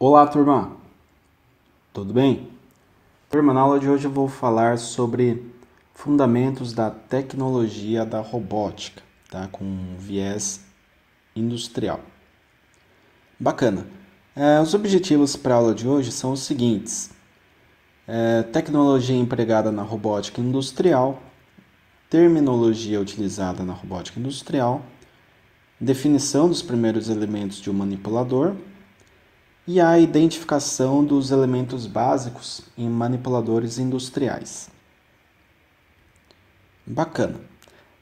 Olá, turma! Tudo bem? Turma, na aula de hoje eu vou falar sobre fundamentos da tecnologia da robótica, tá? Com viés industrial. Bacana! Os objetivos para a aula de hoje são os seguintes. Tecnologia empregada na robótica industrial, terminologia utilizada na robótica industrial, definição dos primeiros elementos de um manipulador, e a identificação dos elementos básicos em manipuladores industriais. Bacana.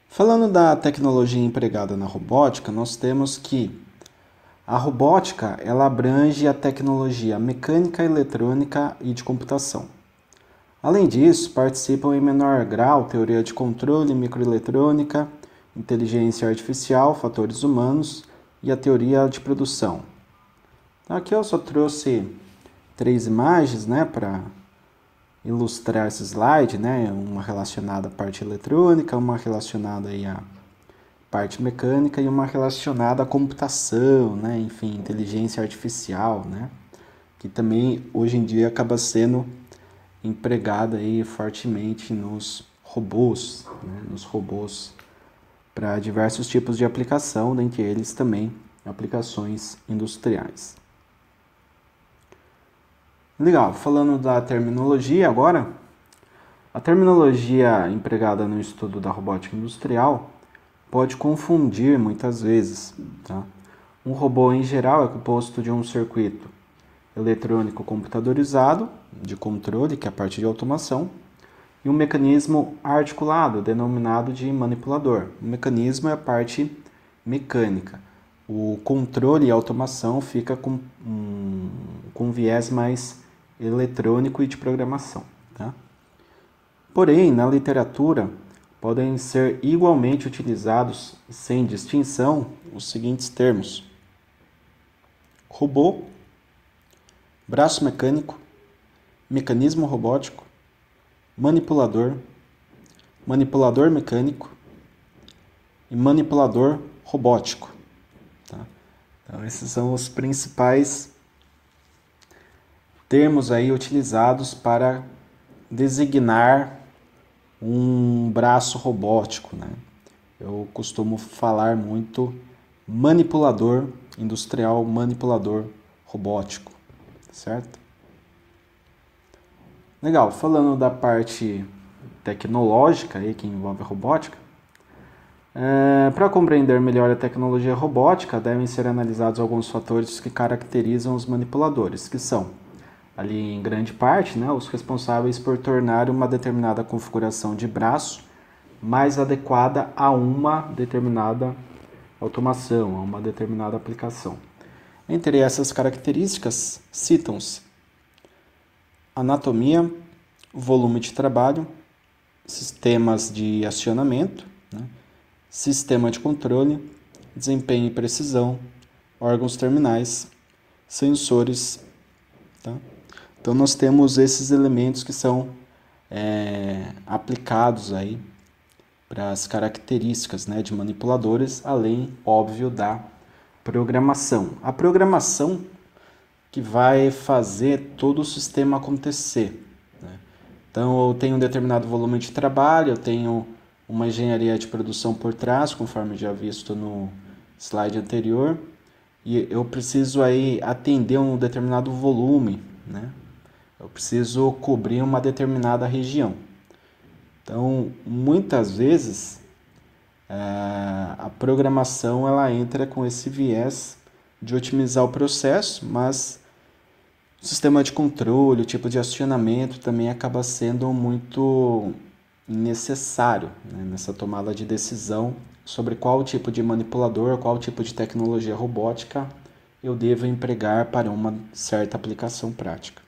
Falando da tecnologia empregada na robótica, nós temos que a robótica ela abrange a tecnologia mecânica, eletrônica e de computação. Além disso, participam em menor grau teoria de controle, microeletrônica, inteligência artificial, fatores humanos e a teoria de produção. Aqui eu só trouxe 3 imagens, né, para ilustrar esse slide, né, uma relacionada à parte eletrônica, uma relacionada aí à parte mecânica e uma relacionada à computação, né, enfim, inteligência artificial, né, que também hoje em dia acaba sendo empregada aí fortemente nos robôs, né, para diversos tipos de aplicação, dentre eles também aplicações industriais. Legal, falando da terminologia agora, a terminologia empregada no estudo da robótica industrial pode confundir muitas vezes. Tá? Um robô em geral é composto de um circuito eletrônico computadorizado, de controle, que é a parte de automação, e um mecanismo articulado, denominado de manipulador. O mecanismo é a parte mecânica. O controle e a automação fica com viés mais eletrônico e de programação. Tá? Porém, na literatura, podem ser igualmente utilizados, sem distinção, os seguintes termos: robô, braço mecânico, mecanismo robótico, manipulador, manipulador mecânico e manipulador robótico. Tá? Então, esses são os principais termos aí utilizados para designar um braço robótico, né? Eu costumo falar muito manipulador industrial, manipulador robótico, certo? Legal, falando da parte tecnológica aí que envolve a robótica, para compreender melhor a tecnologia robótica, devem ser analisados alguns fatores que caracterizam os manipuladores, que são ali em grande parte, né, os responsáveis por tornar uma determinada configuração de braço mais adequada a uma determinada automação, a uma determinada aplicação. Entre essas características, citam-se anatomia, volume de trabalho, sistemas de acionamento, né, sistema de controle, desempenho e precisão, órgãos terminais, sensores. Tá? Então, nós temos esses elementos que são aplicados aí para as características, né, de manipuladores, além, óbvio, da programação. A programação que vai fazer todo o sistema acontecer. Né? Então, eu tenho um determinado volume de trabalho, eu tenho uma engenharia de produção por trás, conforme já visto no slide anterior, e eu preciso aí atender um determinado volume, né? Eu preciso cobrir uma determinada região. Então, muitas vezes, a programação ela entra com esse viés de otimizar o processo, mas o sistema de controle, o tipo de acionamento também acaba sendo muito necessário, né, nessa tomada de decisão sobre qual tipo de manipulador, qual tipo de tecnologia robótica eu devo empregar para uma certa aplicação prática.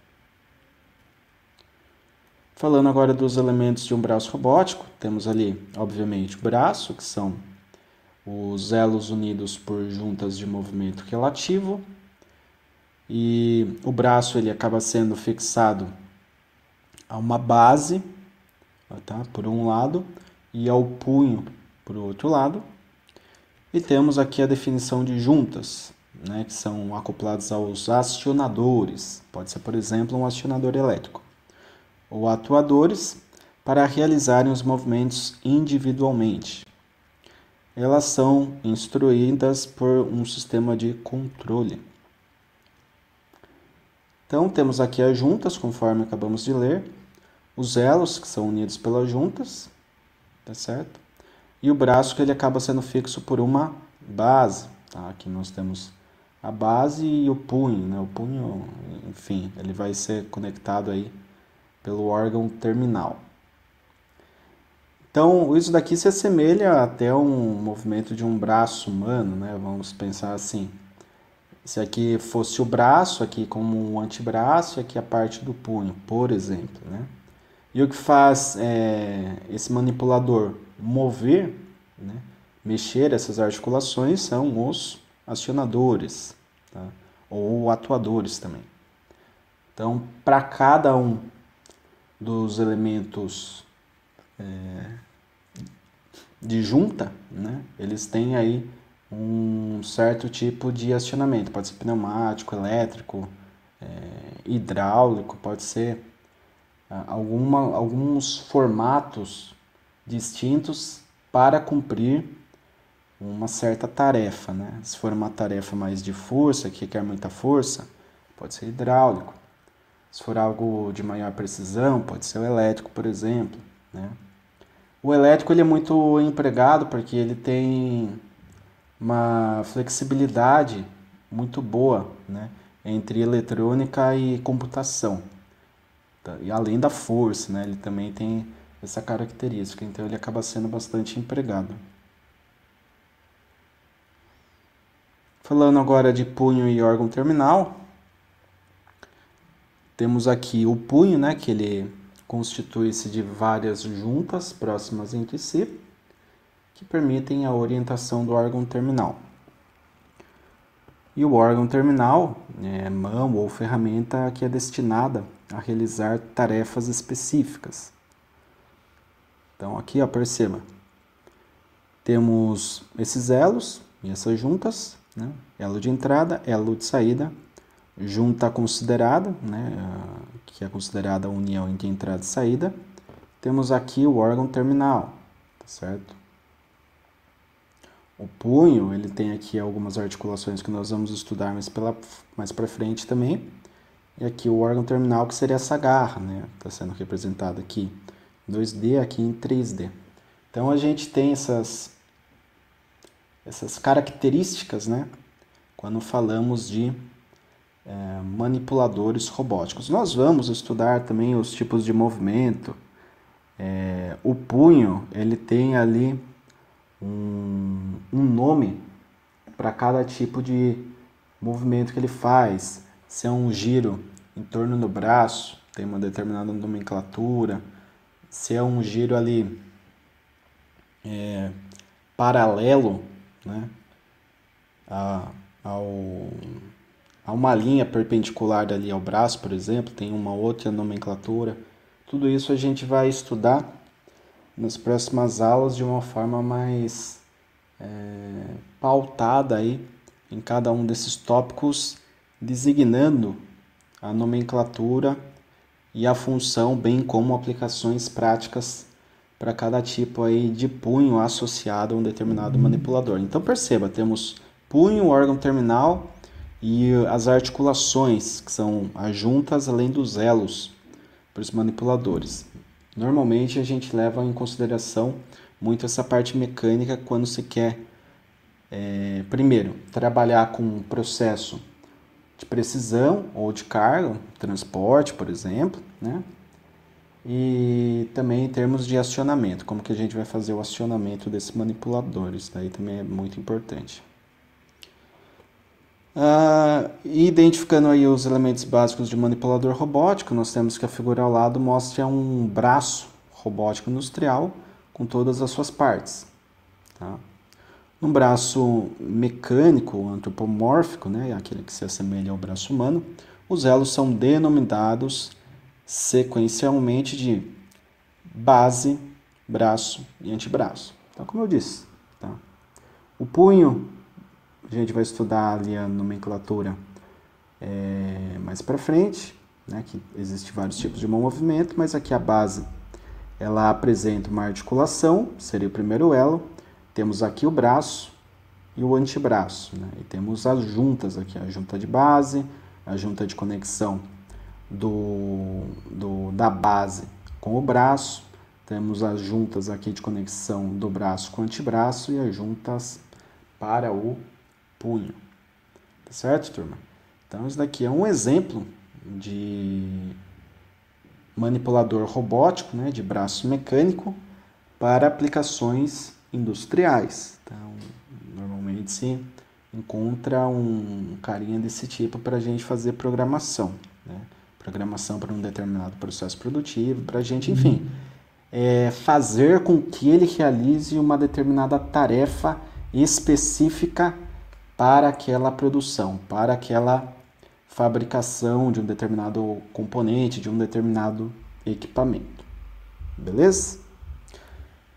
Falando agora dos elementos de um braço robótico, temos ali, obviamente, o braço, que são os elos unidos por juntas de movimento relativo, e o braço ele acaba sendo fixado a uma base, tá, por um lado, e ao punho por outro lado. E temos aqui a definição de juntas. né, que são acoplados aos acionadores. Pode ser, por exemplo, um acionador elétrico. Ou atuadores, para realizarem os movimentos individualmente. Elas são instruídas por um sistema de controle. Então, temos aqui as juntas, conforme acabamos de ler, os elos, que são unidos pelas juntas, tá certo? E o braço, que ele acaba sendo fixo por uma base, tá? Aqui nós temos a base e o punho, né? O punho, enfim, ele vai ser conectado aí pelo órgão terminal. Então, isso daqui se assemelha até um movimento de um braço humano, né? Vamos pensar assim. Se aqui fosse o braço, aqui como um antebraço, e aqui a parte do punho, por exemplo, né? E o que faz esse manipulador mover, né? Mexer essas articulações são os acionadores, tá? Ou atuadores também. Então, para cada um dos elementos de junta, né? Eles têm aí um certo tipo de acionamento. Pode ser pneumático, elétrico, hidráulico, pode ser alguns formatos distintos para cumprir uma certa tarefa, né? Se for uma tarefa mais de força, que requer muita força, pode ser hidráulico. Se for algo de maior precisão, pode ser o elétrico, por exemplo, né? O elétrico ele é muito empregado porque ele tem uma flexibilidade muito boa, né, entre eletrônica e computação. E além da força, né, ele também tem essa característica, então ele acaba sendo bastante empregado. Falando agora de punho e órgão terminal, temos aqui o punho, né, que ele constitui-se de várias juntas próximas entre si, que permitem a orientação do órgão terminal. E o órgão terminal é mão ou ferramenta que é destinada a realizar tarefas específicas. Então aqui, ó, perceba, temos esses elos e essas juntas, né? Elo de entrada, elo de saída, junta considerada, né? Que é considerada a união entre entrada e saída. Temos aqui o órgão terminal, tá certo? O punho, ele tem aqui algumas articulações que nós vamos estudar mais para frente também. E aqui o órgão terminal, que seria essa garra, né? Está sendo representado aqui em 2D, aqui em 3D. Então a gente tem essas características, né? Quando falamos de manipuladores robóticos. Nós vamos estudar também os tipos de movimento. O punho, ele tem ali um nome para cada tipo de movimento que ele faz. Se é um giro em torno do braço, tem uma determinada nomenclatura. Se é um giro ali paralelo, né, a uma linha perpendicular ali ao braço, por exemplo, tem uma outra nomenclatura. Tudo isso a gente vai estudar nas próximas aulas de uma forma mais pautada aí em cada um desses tópicos, designando a nomenclatura e a função, bem como aplicações práticas para cada tipo aí de punho associado a um determinado manipulador. Então perceba, temos punho, órgão terminal e as articulações, que são as juntas além dos elos para os manipuladores. Normalmente a gente leva em consideração muito essa parte mecânica quando se quer, primeiro, trabalhar com um processo de precisão ou de carga, transporte, por exemplo, né? E também em termos de acionamento, como que a gente vai fazer o acionamento desses manipuladores, daí também é muito importante. Identificando aí os elementos básicos de manipulador robótico, nós temos que a figura ao lado mostra um braço robótico industrial com todas as suas partes. Tá? Um braço mecânico antropomórfico, né, aquele que se assemelha ao braço humano, os elos são denominados sequencialmente de base, braço e antebraço. Então, como eu disse, tá? O punho A gente vai estudar ali a nomenclatura mais para frente, né, que existe vários tipos de movimento, mas aqui a base ela apresenta uma articulação, seria o primeiro elo. Temos aqui o braço e o antebraço, né? E temos as juntas aqui, a junta de base, a junta de conexão da base com o braço. Temos as juntas aqui de conexão do braço com o antebraço e as juntas para o punho. Tá certo, turma? Então, isso daqui é um exemplo de manipulador robótico, né, de braço mecânico para aplicações industriais. Então, normalmente se encontra um carinha desse tipo para a gente fazer programação, né? Programação para um determinado processo produtivo, para a gente, enfim, fazer com que ele realize uma determinada tarefa específica para aquela produção, para aquela fabricação de um determinado componente, de um determinado equipamento. Beleza?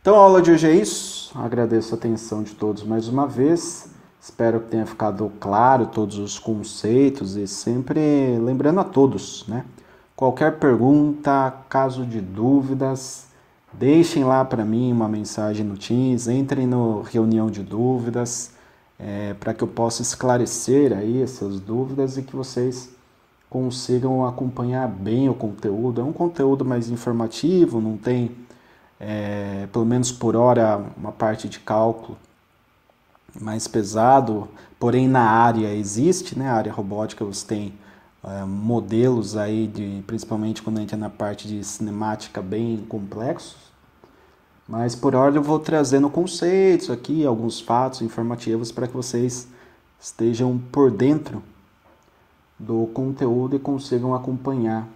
Então a aula de hoje é isso. Agradeço a atenção de todos mais uma vez. Espero que tenha ficado claro todos os conceitos e sempre lembrando a todos, né? Qualquer pergunta, caso de dúvidas, deixem lá para mim uma mensagem no Teams, entrem no reunião de dúvidas, para que eu possa esclarecer aí essas dúvidas e que vocês consigam acompanhar bem o conteúdo. É um conteúdo mais informativo, não tem, pelo menos por hora, uma parte de cálculo mais pesado, porém na área existe, né? A área robótica você tem modelos aí, principalmente quando a gente é na parte de cinemática, bem complexos. Mas por hora eu vou trazendo conceitos aqui, alguns fatos informativos para que vocês estejam por dentro do conteúdo e consigam acompanhar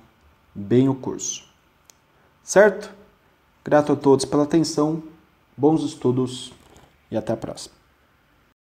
bem o curso. Certo? Grato a todos pela atenção, bons estudos e até a próxima.